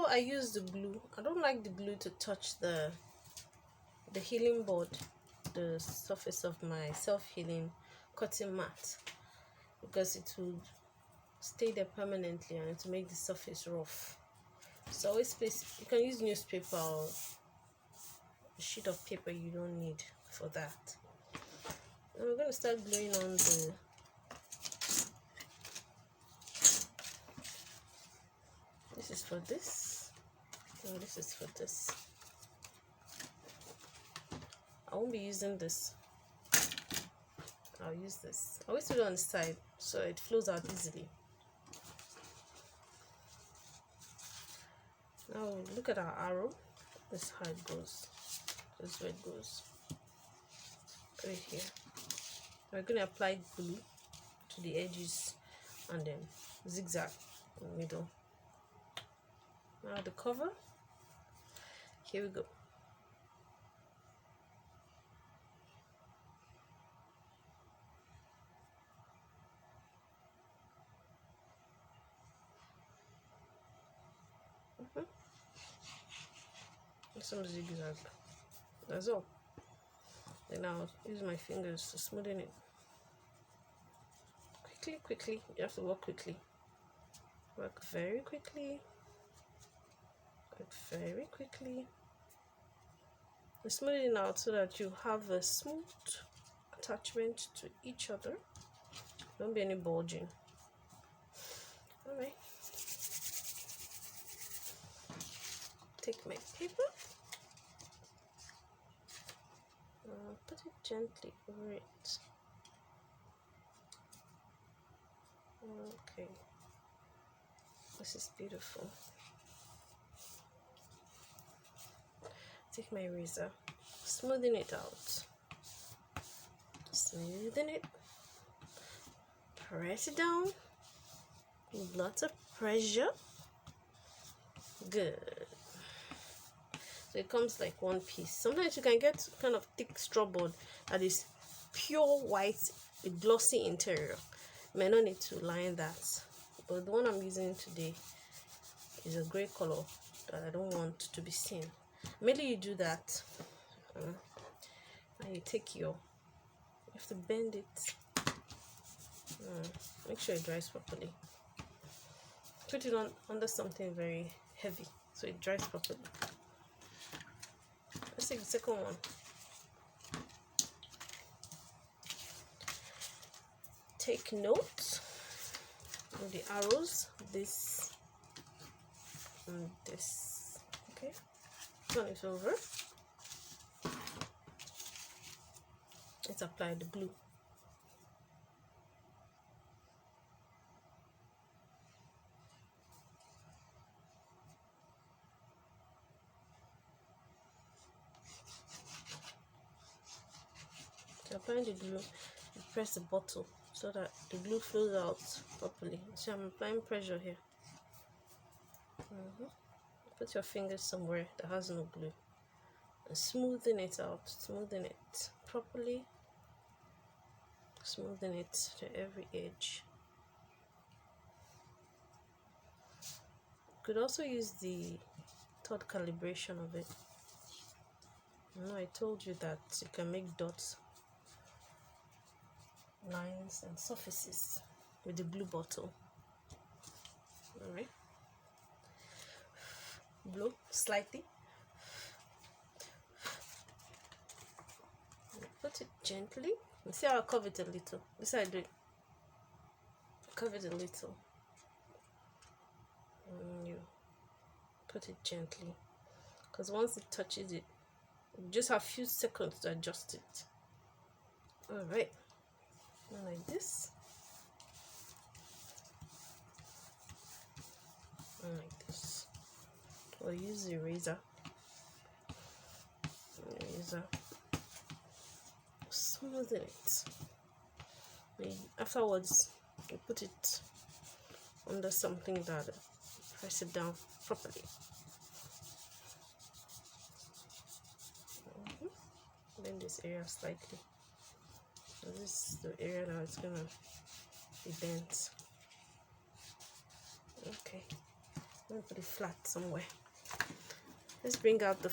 I use the glue. I don't like the glue to touch the healing board, the surface of my self-healing cotton mat, because it will stay there permanently and it will make the surface rough. So always place, you can use newspaper or a sheet of paper you don't need for that. And we're going to start gluing on the this is for this, and this is for this. I won't be using this. I'll use this. I always put it on the side so it flows out easily. Now look at our arrow. This is how it goes. This is where it goes. Right here. We're going to apply glue to the edges and then zigzag in the middle. Now the cover. Here we go. Some zigzag. That's all. Then I'll use my fingers to smoothen it. Quickly. You have to work quickly. Work very quickly. Work very quickly. And smooth it out so that you have a smooth attachment to each other. Don't be any bulging. Alright. Take my paper. Put it gently over it. Okay. This is beautiful. Take my razor. Smoothing it out. Smoothing it. Press it down. With lots of pressure. Good. So it comes like one piece. Sometimes you can get kind of thick straw board that is pure white with glossy interior. You may not need to line that, but the one I'm using today is a gray color that I don't want to be seen. Immediately you do that, and you take you have to bend it. Make sure it dries properly. Put it on under something very heavy so it dries properly. Let's take the second one. Take note of the arrows, this and this. Okay, turn it over. Let's apply the glue. Applying the glue, you press the bottle so that the glue flows out properly. So I'm applying pressure here. Put your fingers somewhere that has no glue and smoothing it out, smoothing it properly, smoothing it to every edge. You could also use the third calibration of it. I told you that you can make dots, lines and surfaces with the glue bottle. Alright, blow slightly, put it gently. You see how I curve it a little. This I do it. Curve it a little, and you put it gently, because once it touches it, you just have a few seconds to adjust it. Alright, like this, and like this. We'll use the razor. Smoothen it. Afterwards, you put it under something that press it down properly. Bend this area slightly. So this is the area that it's gonna be bent. Okay. Let me put it flat somewhere. Let's bring out the